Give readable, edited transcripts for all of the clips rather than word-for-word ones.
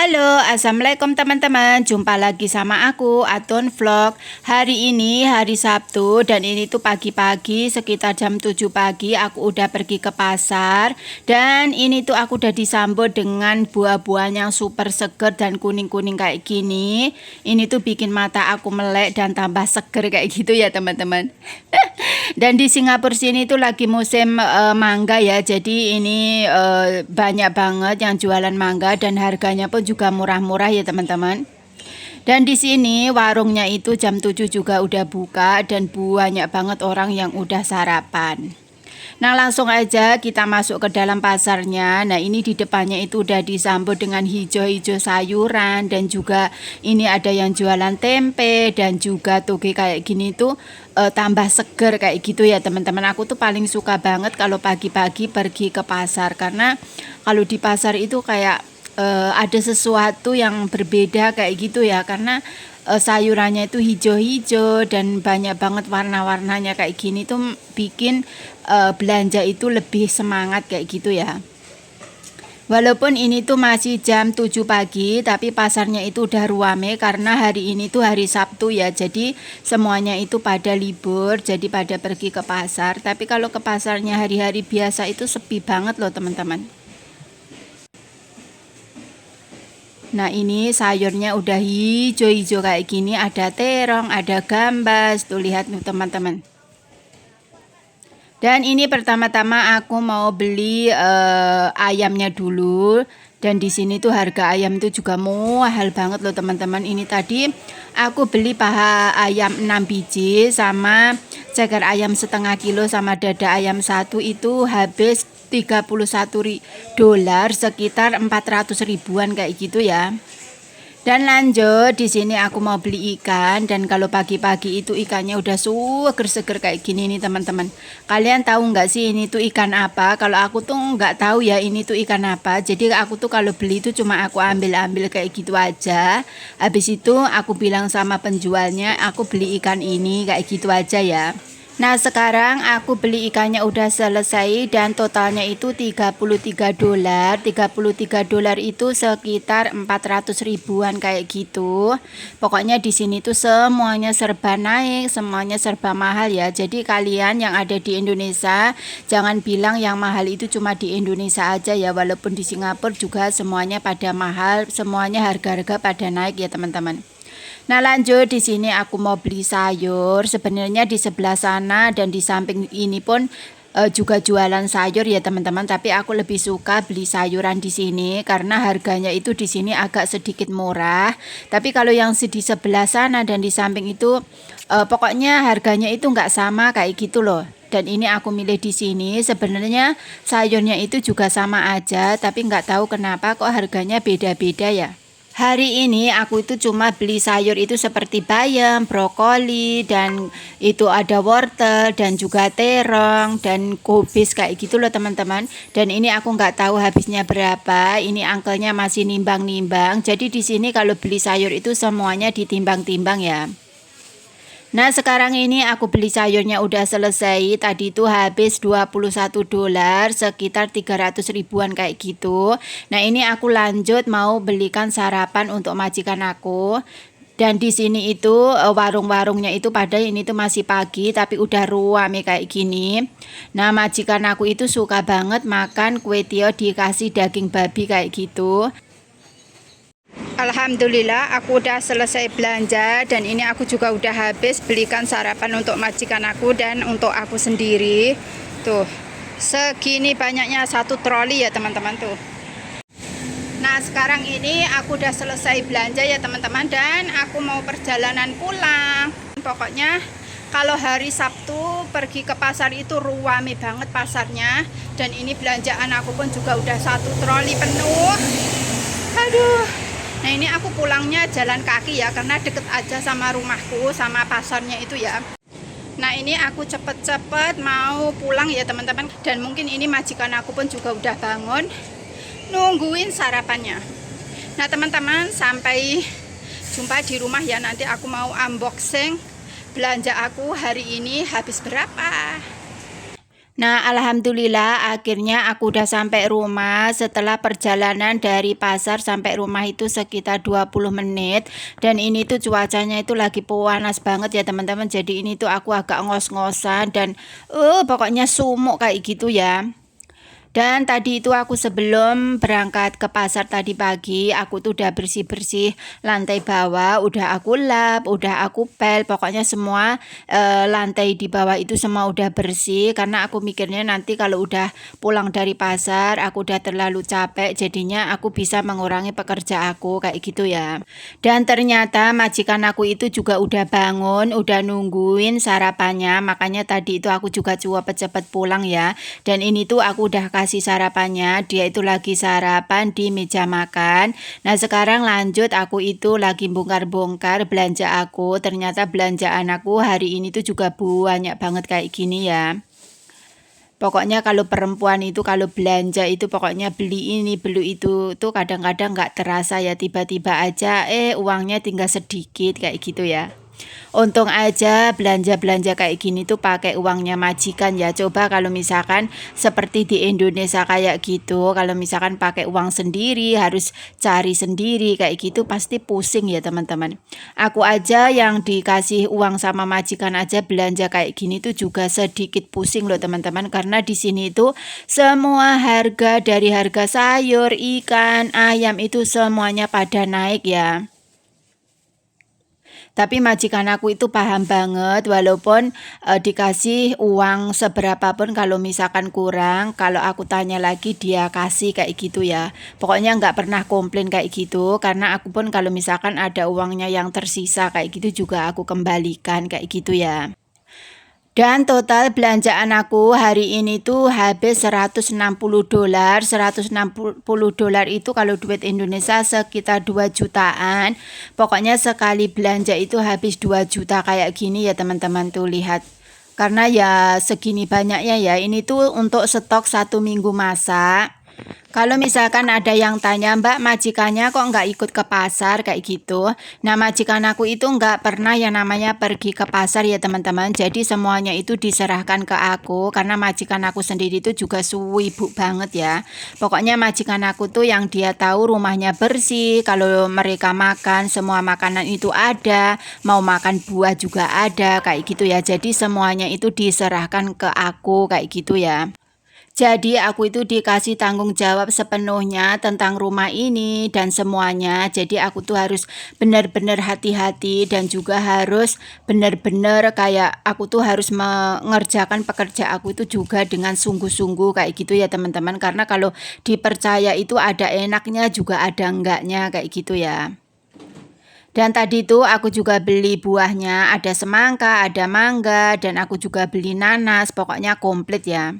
Halo, assalamualaikum teman-teman. Jumpa lagi sama aku, Atun Vlog. Hari ini hari Sabtu dan ini tuh pagi-pagi sekitar jam 7 pagi aku udah pergi ke pasar. Dan ini tuh aku udah disambut dengan buah-buahan yang super seger dan kuning-kuning kayak gini. Ini tuh bikin mata aku melek dan tambah seger kayak gitu ya teman-teman. Dan di Singapura sini tuh lagi musim mangga ya. Jadi ini banyak banget yang jualan mangga dan harganya pun juga murah-murah ya teman-teman. Dan di sini warungnya itu jam 7 juga udah buka dan banyak banget orang yang udah sarapan. Nah, langsung aja kita masuk ke dalam pasarnya. Nah, ini di depannya itu udah disambut dengan hijau-hijau sayuran dan juga ini ada yang jualan tempe dan juga toge kayak gini tuh tambah seger kayak gitu ya teman-teman. Aku tuh paling suka banget kalau pagi-pagi pergi ke pasar karena kalau di pasar itu kayak ada sesuatu yang berbeda kayak gitu ya karena sayurannya itu hijau-hijau dan banyak banget warna-warnanya kayak gini tuh bikin belanja itu lebih semangat kayak gitu ya. Walaupun ini tuh masih jam 7 pagi tapi pasarnya itu udah ruame karena hari ini tuh hari Sabtu ya. Jadi semuanya itu pada libur, jadi pada pergi ke pasar. Tapi kalau ke pasarnya hari-hari biasa itu sepi banget loh teman-teman. Nah, ini sayurnya udah hijau-hijau kayak gini, ada terong, ada gambas, tuh lihat nih teman-teman. Dan ini pertama-tama aku mau beli ayamnya dulu. Dan di sini tuh harga ayam itu juga mahal banget loh teman-teman. Ini tadi aku beli paha ayam 6 biji sama ceker ayam setengah kilo sama dada ayam satu itu habis $31 sekitar 400 ribuan kayak gitu ya. Dan lanjut di sini aku mau beli ikan dan kalau pagi-pagi itu ikannya udah seger-seger kayak gini nih teman-teman. Kalian tahu nggak sih ini tuh ikan apa? Kalau aku tuh nggak tahu ya ini tuh ikan apa. Jadi aku tuh kalau beli itu cuma aku ambil-ambil kayak gitu aja. Habis itu aku bilang sama penjualnya aku beli ikan ini kayak gitu aja ya. Nah, sekarang aku beli ikannya udah selesai dan totalnya itu $33. $33 itu sekitar 400 ribuan kayak gitu. Pokoknya di sini tuh semuanya serba naik, semuanya serba mahal ya. Jadi kalian yang ada di Indonesia jangan bilang yang mahal itu cuma di Indonesia aja ya. Walaupun di Singapura juga semuanya pada mahal, semuanya harga-harga pada naik ya teman-teman. Nah, lanjut di sini aku mau beli sayur. Sebenarnya di sebelah sana dan di samping ini pun juga jualan sayur ya teman-teman. Tapi aku lebih suka beli sayuran di sini karena harganya itu di sini agak sedikit murah. Tapi kalau yang di sebelah sana dan di samping itu pokoknya harganya itu nggak sama kayak gitu loh. Dan ini aku milih di sini. Sebenarnya sayurnya itu juga sama aja, tapi nggak tahu kenapa kok harganya beda-beda ya. Hari ini aku itu cuma beli sayur itu seperti bayam, brokoli, dan itu ada wortel dan juga terong dan kubis kayak gitu loh teman-teman. Dan ini aku nggak tahu habisnya berapa. Ini angkelnya masih nimbang-nimbang. Jadi di sini kalau beli sayur itu semuanya ditimbang-timbang ya. Nah, sekarang ini aku beli sayurnya udah selesai. Tadi itu habis $21 sekitar 300 ribuan kayak gitu. Nah, ini aku lanjut mau belikan sarapan untuk majikan aku. Dan di sini itu warung-warungnya itu pada ini tuh masih pagi tapi udah ruame kayak gini. Nah, majikan aku itu suka banget makan kue tio dikasih daging babi kayak gitu. Alhamdulillah aku udah selesai belanja dan ini aku juga udah habis belikan sarapan untuk majikan aku dan untuk aku sendiri. Tuh, segini banyaknya satu troli ya teman-teman tuh. Nah, sekarang ini aku udah selesai belanja ya teman-teman dan aku mau perjalanan pulang. Pokoknya kalau hari Sabtu pergi ke pasar itu ruame banget pasarnya. Dan ini belanjaan aku pun juga udah satu troli penuh. Aduh. Nah, ini aku pulangnya jalan kaki ya karena deket aja sama rumahku sama pasarnya itu ya. Nah, ini aku cepet-cepet mau pulang ya teman-teman. Dan mungkin ini majikan aku pun juga udah bangun nungguin sarapannya. Nah teman-teman, sampai jumpa di rumah ya. Nanti aku mau unboxing belanja aku hari ini habis berapa. Nah, alhamdulillah akhirnya aku udah sampai rumah setelah perjalanan dari pasar sampai rumah itu sekitar 20 menit. Dan ini tuh cuacanya itu lagi panas banget ya teman-teman. Jadi ini tuh aku agak ngos-ngosan dan pokoknya sumuk kayak gitu ya. Dan tadi itu aku sebelum berangkat ke pasar tadi pagi, aku tuh udah bersih-bersih lantai bawah, udah aku lap, udah aku pel, pokoknya semua lantai di bawah itu semua udah bersih karena aku mikirnya nanti kalau udah pulang dari pasar, aku udah terlalu capek, jadinya aku bisa mengurangi pekerja aku kayak gitu ya. Dan ternyata majikan aku itu juga udah bangun, udah nungguin sarapannya, makanya tadi itu aku juga cepet-cepet pulang ya. Dan ini tuh aku udah kasih sarapannya, dia itu lagi sarapan di meja makan. Nah sekarang lanjut, aku itu lagi bongkar-bongkar belanja aku. Ternyata belanjaan aku hari ini tuh juga banyak banget kayak gini ya. Pokoknya kalau perempuan itu kalau belanja itu pokoknya beli ini beli itu tuh kadang-kadang nggak terasa ya, tiba-tiba aja uangnya tinggal sedikit kayak gitu ya. Untung aja belanja-belanja kayak gini tuh pakai uangnya majikan ya. Coba kalau misalkan seperti di Indonesia kayak gitu, kalau misalkan pakai uang sendiri, harus cari sendiri kayak gitu pasti pusing ya teman-teman. Aku aja yang dikasih uang sama majikan aja belanja kayak gini tuh juga sedikit pusing loh teman-teman, karena di sini itu semua harga dari harga sayur, ikan, ayam itu semuanya pada naik ya. Tapi majikan aku itu paham banget, walaupun dikasih uang seberapa pun kalau misalkan kurang, kalau aku tanya lagi dia kasih kayak gitu ya. Pokoknya nggak pernah komplain kayak gitu, karena aku pun kalau misalkan ada uangnya yang tersisa kayak gitu juga aku kembalikan kayak gitu ya. Dan total belanjaan aku hari ini tuh habis $160. $160 itu kalau duit Indonesia sekitar 2 jutaan. Pokoknya sekali belanja itu habis 2 juta kayak gini ya teman-teman tuh lihat. Karena ya segini banyaknya ya. Ini tuh untuk stok 1 minggu masak. Kalau misalkan ada yang tanya, Mbak majikannya kok nggak ikut ke pasar kayak gitu. Nah majikan aku itu nggak pernah yang namanya pergi ke pasar ya teman-teman. Jadi semuanya itu diserahkan ke aku karena majikan aku sendiri itu juga suwibu banget ya. Pokoknya majikan aku tuh yang dia tahu rumahnya bersih. Kalau mereka makan semua makanan itu ada, mau makan buah juga ada kayak gitu ya. Jadi semuanya itu diserahkan ke aku kayak gitu ya. Jadi aku itu dikasih tanggung jawab sepenuhnya tentang rumah ini dan semuanya. Jadi aku tuh harus benar-benar hati-hati dan juga harus benar-benar kayak aku tuh harus mengerjakan pekerja aku itu juga dengan sungguh-sungguh kayak gitu ya teman-teman. Karena kalau dipercaya itu ada enaknya juga ada enggaknya kayak gitu ya. Dan tadi tuh aku juga beli buahnya, ada semangka, ada mangga, dan aku juga beli nanas, pokoknya komplit ya.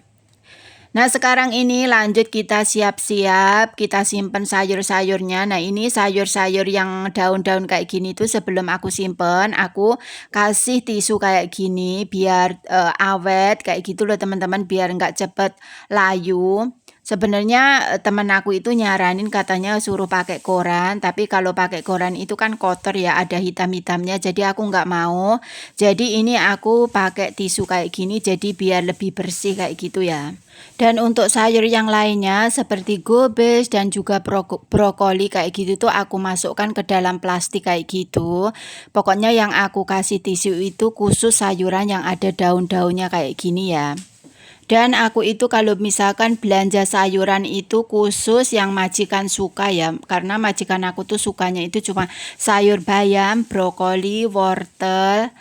Nah sekarang ini lanjut kita siap-siap, kita simpen sayur-sayurnya. Nah ini sayur-sayur yang daun-daun kayak gini tuh sebelum aku simpen, aku kasih tisu kayak gini biar awet kayak gitu loh teman-teman, biar nggak cepet layu. Sebenarnya temen aku itu nyaranin katanya suruh pakai koran, tapi kalau pakai koran itu kan kotor ya, ada hitam-hitamnya, jadi aku nggak mau. Jadi ini aku pakai tisu kayak gini, jadi biar lebih bersih kayak gitu ya. Dan untuk sayur yang lainnya seperti gobes dan juga brokoli kayak gitu tuh aku masukkan ke dalam plastik kayak gitu. Pokoknya yang aku kasih tisu itu khusus sayuran yang ada daun-daunnya kayak gini ya. Dan aku itu kalau misalkan belanja sayuran itu khusus yang majikan suka ya. Karena majikan aku tuh sukanya itu cuma sayur bayam, brokoli, wortel,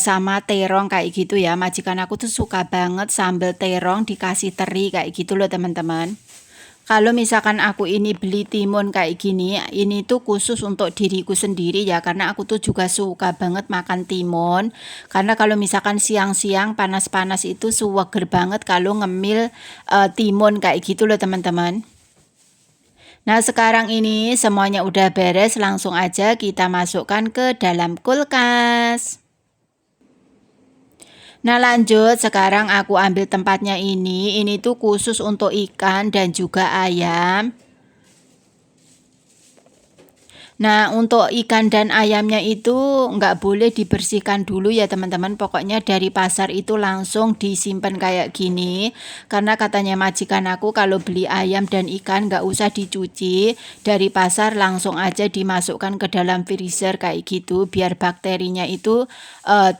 sama terong kayak gitu ya. Majikan aku tuh suka banget sambal terong dikasih teri kayak gitu loh teman-teman. Kalau misalkan aku ini beli timun kayak gini, ini tuh khusus untuk diriku sendiri ya, karena aku tuh juga suka banget makan timun. Karena kalau misalkan siang-siang panas-panas itu suweger banget kalau ngemil timun kayak gitu loh teman-teman. Nah sekarang ini semuanya udah beres, langsung aja kita masukkan ke dalam kulkas. Nah lanjut, sekarang aku ambil tempatnya ini tuh khusus untuk ikan dan juga ayam. Nah, untuk ikan dan ayamnya itu nggak boleh dibersihkan dulu ya teman-teman. Pokoknya dari pasar itu langsung disimpan kayak gini. Karena katanya majikan aku kalau beli ayam dan ikan nggak usah dicuci. Dari pasar langsung aja dimasukkan ke dalam freezer kayak gitu. Biar bakterinya itu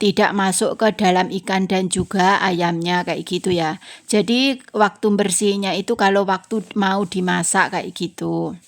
tidak masuk ke dalam ikan dan juga ayamnya kayak gitu ya. Jadi waktu bersihnya itu kalau waktu mau dimasak kayak gitu.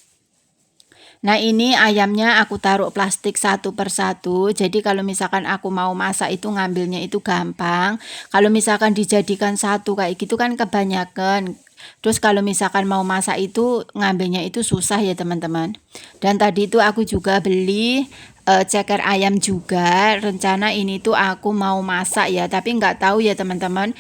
Nah ini ayamnya aku taruh plastik satu persatu. Jadi kalau misalkan aku mau masak itu ngambilnya itu gampang. Kalau misalkan dijadikan satu kayak gitu kan kebanyakan. Terus kalau misalkan mau masak itu ngambilnya itu susah ya teman-teman. Dan tadi itu aku juga beli ceker ayam juga. Rencana ini tuh aku mau masak ya. Tapi nggak tahu ya teman-teman.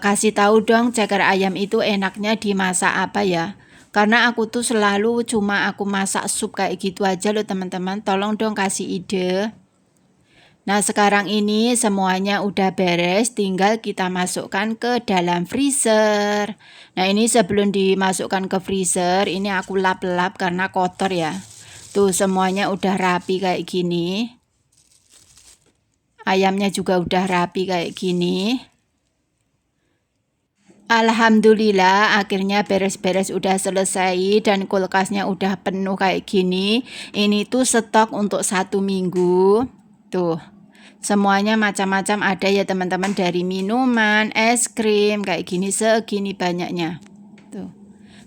Kasih tahu dong ceker ayam itu enaknya dimasak apa ya. Karena aku tuh selalu cuma aku masak sup kayak gitu aja loh teman-teman. Tolong dong kasih ide. Nah sekarang ini semuanya udah beres, tinggal kita masukkan ke dalam freezer. Nah ini sebelum dimasukkan ke freezer, ini aku lap-lap karena kotor ya. Tuh semuanya udah rapi kayak gini. Ayamnya juga udah rapi kayak gini. Alhamdulillah akhirnya beres-beres udah selesai dan kulkasnya udah penuh kayak gini. Ini tuh stok untuk 1 minggu. Tuh semuanya macam-macam ada ya teman-teman, dari minuman, es krim kayak gini segini banyaknya. Tuh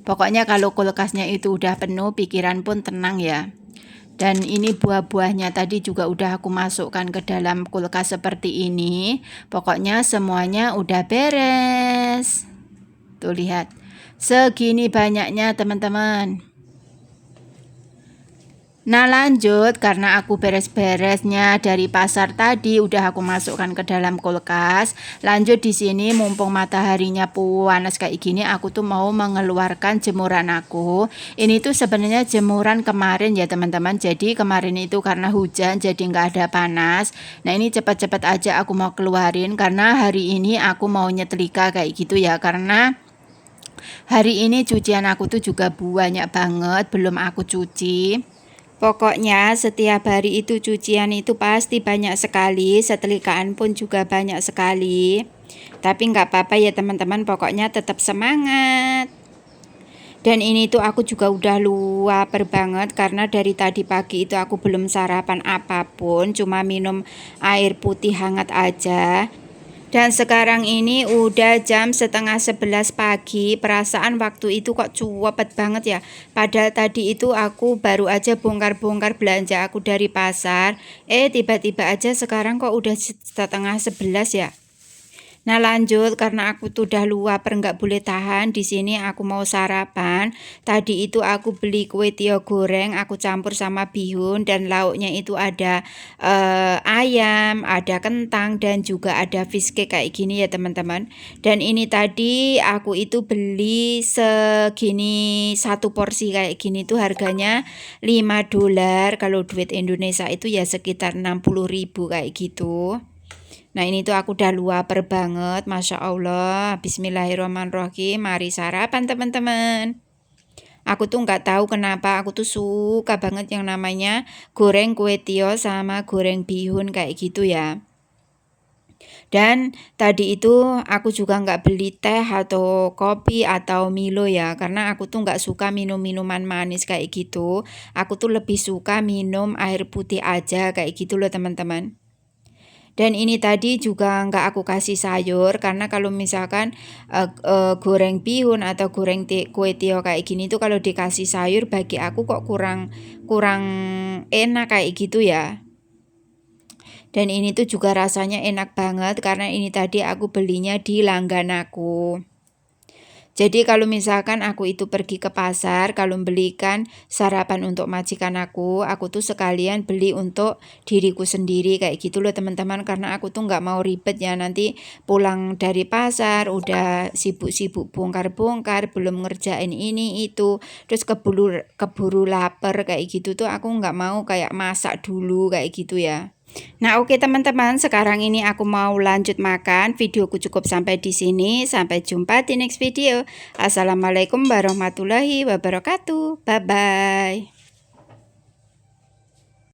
pokoknya kalau kulkasnya itu udah penuh pikiran pun tenang ya. Dan ini buah-buahnya tadi juga udah aku masukkan ke dalam kulkas seperti ini. Pokoknya semuanya udah beres. Tuh lihat, segini banyaknya teman-teman. Nah lanjut, karena aku beres-beresnya dari pasar tadi udah aku masukkan ke dalam kulkas. Lanjut di sini mumpung mataharinya panas kayak gini, aku tuh mau mengeluarkan jemuran aku. Ini tuh sebenarnya jemuran kemarin ya teman-teman. Jadi kemarin itu karena hujan jadi nggak ada panas. Nah ini cepat-cepat aja aku mau keluarin karena hari ini aku mau nyetrika kayak gitu ya. Karena hari ini cucian aku tuh juga banyak banget belum aku cuci. Pokoknya setiap hari itu cucian itu pasti banyak sekali, setrikaan pun juga banyak sekali. Tapi nggak apa-apa ya teman-teman, pokoknya tetap semangat. Dan ini tuh aku juga udah lapar banget karena dari tadi pagi itu aku belum sarapan apapun, cuma minum air putih hangat aja. Dan sekarang ini udah jam setengah 11 pagi. Perasaan waktu itu kok cepet banget ya. Padahal tadi itu aku baru aja bongkar-bongkar belanja aku dari pasar. Tiba-tiba aja sekarang kok udah setengah 11 ya. Nah lanjut, karena aku tuh udah lapar nggak boleh tahan, di sini aku mau sarapan. Tadi itu aku beli kue tio goreng, aku campur sama bihun dan lauknya itu ada ayam, ada kentang dan juga ada fish cake kayak gini ya teman-teman. Dan ini tadi aku itu beli segini, satu porsi kayak gini tuh harganya $5. Kalau duit Indonesia itu ya sekitar 60.000 kayak gitu. Nah ini tuh aku udah lapar banget, Masya Allah. Bismillahirrahmanirrahim, mari sarapan teman-teman. Aku tuh nggak tahu kenapa aku tuh suka banget yang namanya goreng kue tio sama goreng bihun kayak gitu ya. Dan tadi itu aku juga nggak beli teh atau kopi atau Milo ya, karena aku tuh nggak suka minum minuman manis kayak gitu. Aku tuh lebih suka minum air putih aja kayak gitu loh teman-teman. Dan ini tadi juga nggak aku kasih sayur karena kalau misalkan goreng bihun atau goreng kue tio kayak gini tuh kalau dikasih sayur bagi aku kok kurang enak kayak gitu ya. Dan ini tuh juga rasanya enak banget karena ini tadi aku belinya di langgananku. Jadi kalau misalkan aku itu pergi ke pasar, kalau belikan sarapan untuk majikan aku tuh sekalian beli untuk diriku sendiri kayak gitu loh teman-teman. Karena aku tuh nggak mau ribet ya, nanti pulang dari pasar udah sibuk-sibuk bongkar-bongkar, belum ngerjain ini itu, terus keburu lapar kayak gitu tuh aku nggak mau kayak masak dulu kayak gitu ya. Nah oke teman-teman, sekarang ini aku mau lanjut makan. Videoku cukup sampai di sini. Sampai jumpa di next video. Assalamualaikum warahmatullahi wabarakatuh. Bye bye.